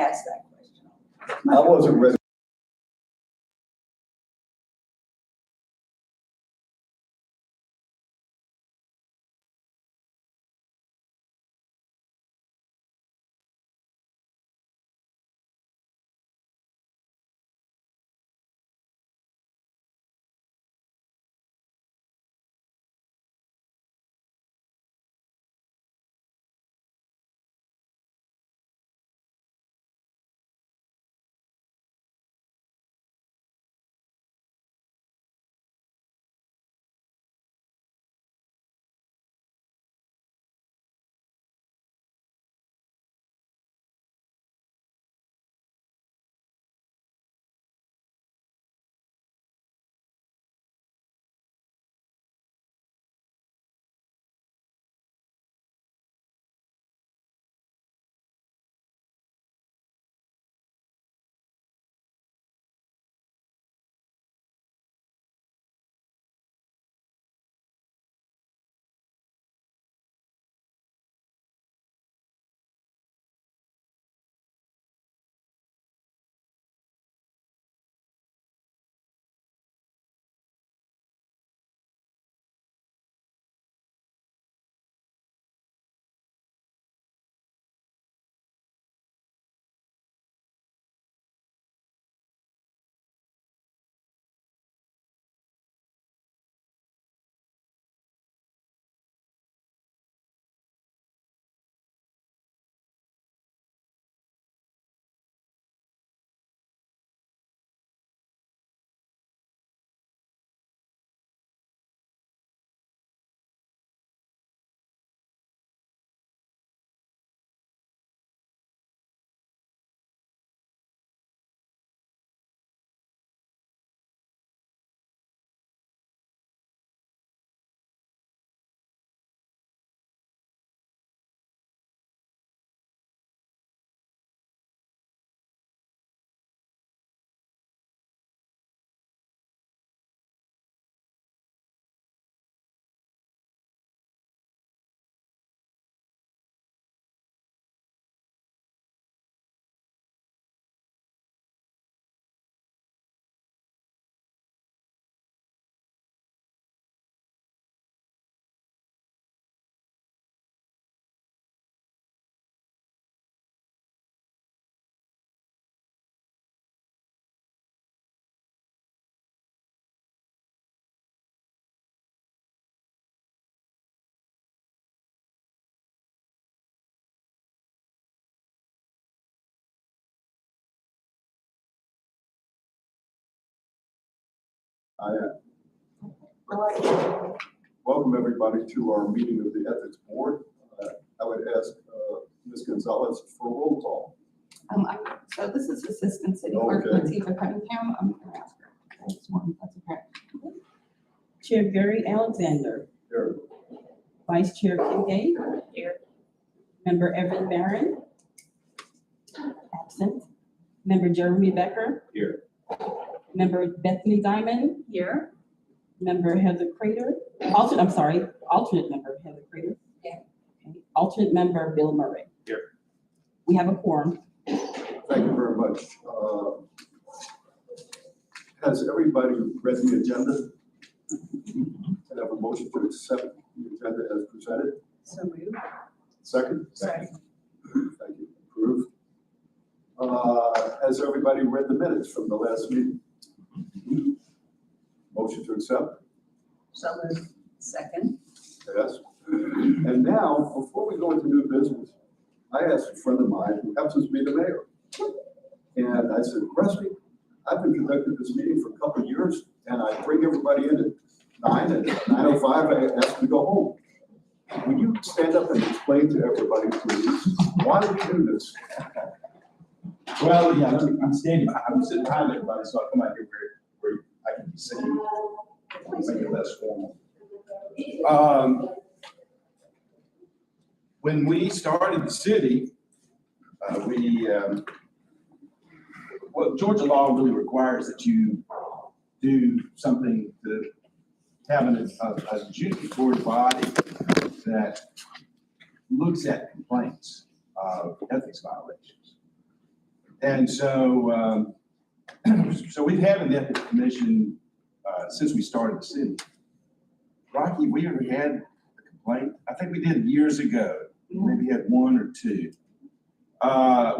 ask that question. I wasn't ready. I am. Welcome everybody to our meeting of the Ethics Board. I would ask Ms. Gonzalez for a roll call. So this is Assistant City Clerk Latifah Cunningham. I'm going to ask her. That's one. That's okay. Chair Gary Alexander. Here. Vice Chair Kim Gay. Here. Member Evan Barron. Absent. Member Jeremy Becker. Here. Member Bethany Diamond. Here. Member Heather Crater. Alternate member Heather Crater. Yeah. Okay. Alternate member Bill Murray. Here. We have a quorum. Thank you very much. Has everybody read the agenda? Can I have a motion to accept the agenda as presented? So moved. Second? Second. Thank you. Approved. Has everybody read the minutes from the last meeting? Motion to accept? So moved. Second. Yes. And now, before we go into new business, I asked a friend of mine who happens to be the mayor. And I said, Rusty, I've been conducting this meeting for a couple of years, and I bring everybody in at 9, and at 9:05, I ask them to go home. Will you stand up and explain to everybody, please, why do we do this? Well, yeah, I'm sitting behind everybody, so I come out here where I can be seen, make it less formal. When we started the city, well, Georgia law really requires that you do something to have an adjudicatory body that looks at complaints of ethics violations. And so, so we've had an ethics commission since we started the city. Rocky, we ever had a complaint? I think we did years ago. Maybe had one or two,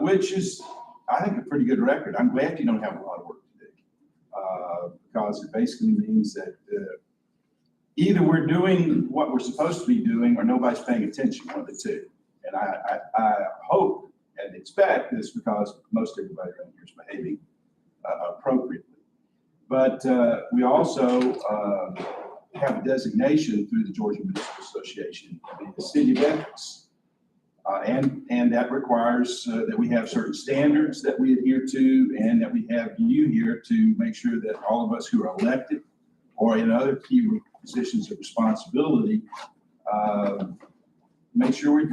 which is, I think, a pretty good record. I'm glad you don't have a lot of work to do, because it basically means that either we're doing what we're supposed to be doing or nobody's paying attention, one of the two. And I hope and expect this because most everybody around here is behaving appropriately. But we also have a designation through the Georgia Municipal Association, the City of Ethics. And that requires that we have certain standards that we adhere to, and that we have you here to make sure that all of us who are elected or in other key positions of responsibility make sure we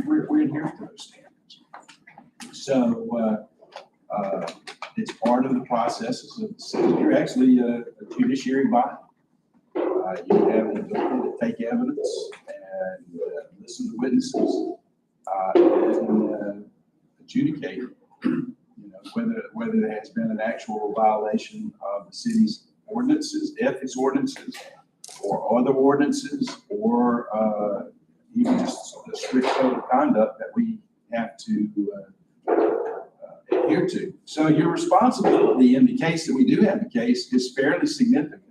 adhere to those standards. So it's part of the processes of the city. You're actually a judiciary body. You have the ability to take evidence and listen to witnesses. And adjudicate, whether there has been an actual violation of the city's ordinances, ethics ordinances, or other ordinances, or even just a strict code of conduct that we have to adhere to. So your responsibility in the case that we do have a case is fairly significant.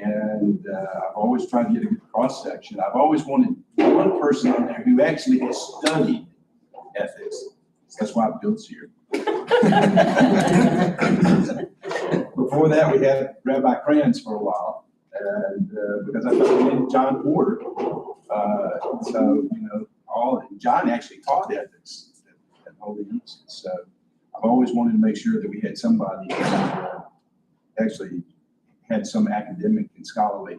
And I've always tried to get a good cross section. I've always wanted one person on there who actually has studied ethics. That's why Bill's here. Before that, we had Rabbi Kranz for a while, and because I thought we needed John Porter. So John actually taught ethics at Holy Innocents. So I've always wanted to make sure that we had somebody who actually had some academic and scholarly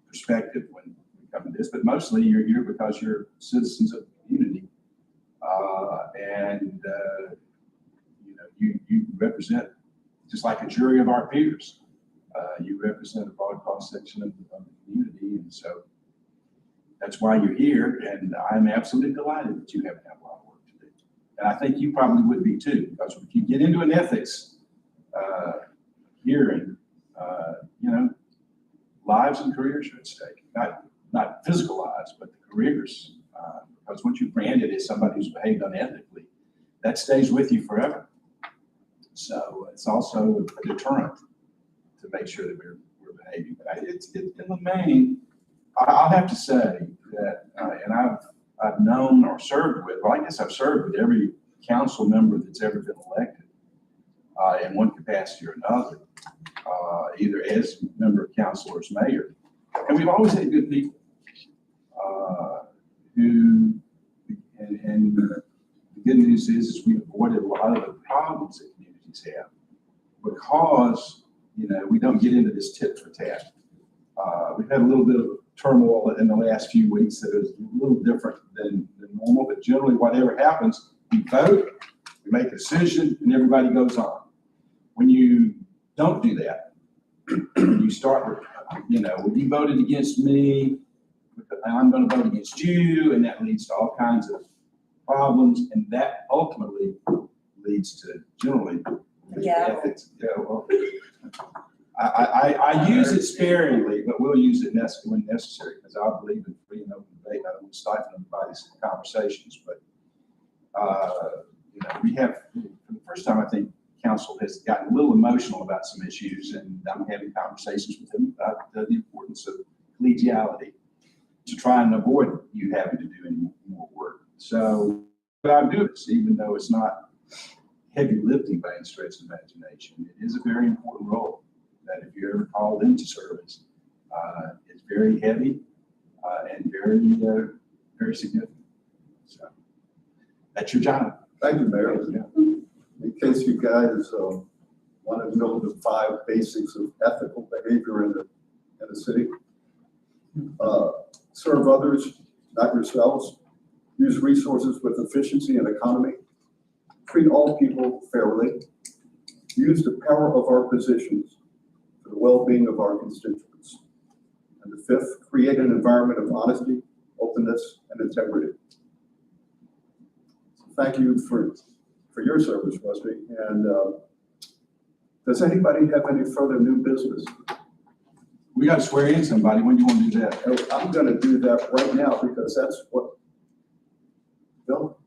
perspective when we come to this, but mostly you're here because you're citizens of the community, and you represent, just like a jury of our peers, you represent a broad cross section of the community, and so that's why you're here. And I'm absolutely delighted that you haven't had a lot of work to do, and I think you probably would be too, because if you get into an ethics hearing, lives and careers are at stake. Not physical lives, but the careers. Because once you're branded as somebody who's behaved unethically, that stays with you forever. So it's also a deterrent to make sure that we're behaving. But it's in the main, I'll have to say that, and I've known or served with, well, I guess I've served with every council member that's ever been elected in one capacity or another. Either as member of council or as mayor. And we've always had good people and the good news is we've avoided a lot of the problems that communities have because, we don't get into this tit for tat. We've had a little bit of turmoil in the last few weeks that is a little different than normal, but generally whatever happens, we vote, we make a decision, and everybody goes on. When you don't do that, you start with, well, you voted against me, and I'm going to vote against you, and that leads to all kinds of problems, and that ultimately leads to generally ethics. Yeah, well, I use it sparingly, but we'll use it when necessary, because I believe in free and open debate. I don't want to stifle anybody's conversations, but we have, for the first time, I think, council has gotten a little emotional about some issues, and I'm having conversations with them about the importance of collegiality to try and avoid you having to do any more work. So, but I do this, even though it's not heavy lifting by any stretch of imagination. It is a very important role that if you're ever called into service, it's very heavy and very significant. So that's your job. Thank you, Mayor. Yeah. In case you guys want to know the 5 basics of ethical behavior in the city, serve others, not yourselves, use resources with efficiency and economy, treat all people fairly, use the power of our positions for the well-being of our constituents. And the 5th, create an environment of honesty, openness, and integrity. Thank you for for your service, Rusty. And does anybody have any further new business? We got to swear in somebody. When do you want to do that? I'm gonna do that right now because that's what, Bill?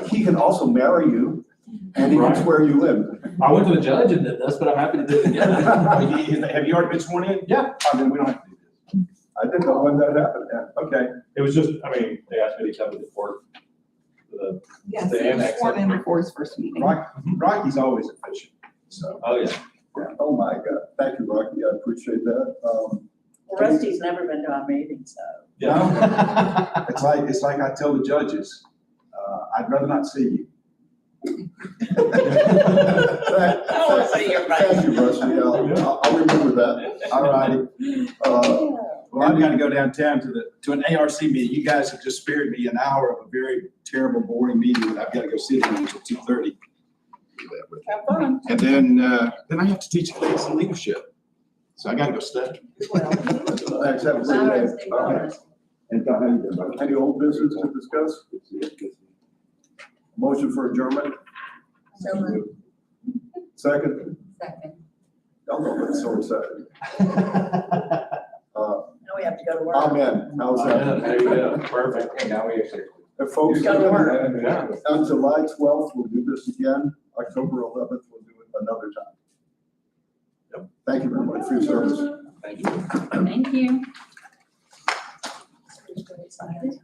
He can also marry you and he can Right. swear you in. I went to the judge and did this, but I'm happy to do it again. Have you already been sworn in? Yeah. Oh, then we don't have to do this. I didn't know when that happened. Okay, It was just, I mean, they asked me to come to the court. Yes, The he was annex. sworn in before his first meeting. Rocky's always efficient, so. Oh, yeah. oh my God, thank you, Rocky, I appreciate that. Well, Rusty's never been to our meeting, so. Yeah. It's like I tell the judges, I'd rather not see you. wanna say you're right. Thank you, Rusty, I'll remember that. All righty. Uh, Well, I've got to go downtown to an ARC meeting. You guys have just spared me an hour of a very terrible, boring meeting that I've got to go sit in until 2:30. Have fun. And then I have to teach class in leadership. So I got to go study. Well. Thanks, have a great Bye, day. Rusty. Bye, Rusty. And how you doing, buddy? Any old business to discuss? Motion for adjournment, So moved. second? Second. Y'all know that's so excited. Now we have to go to work. Amen, how's that? There you go. Perfect. And now we actually. And folks, Go to work. Yeah. on July 12th, we'll do this again. October 11th, we'll do it another time. Yep. Thank you very much for your service. Thank you. Thank you. Excited.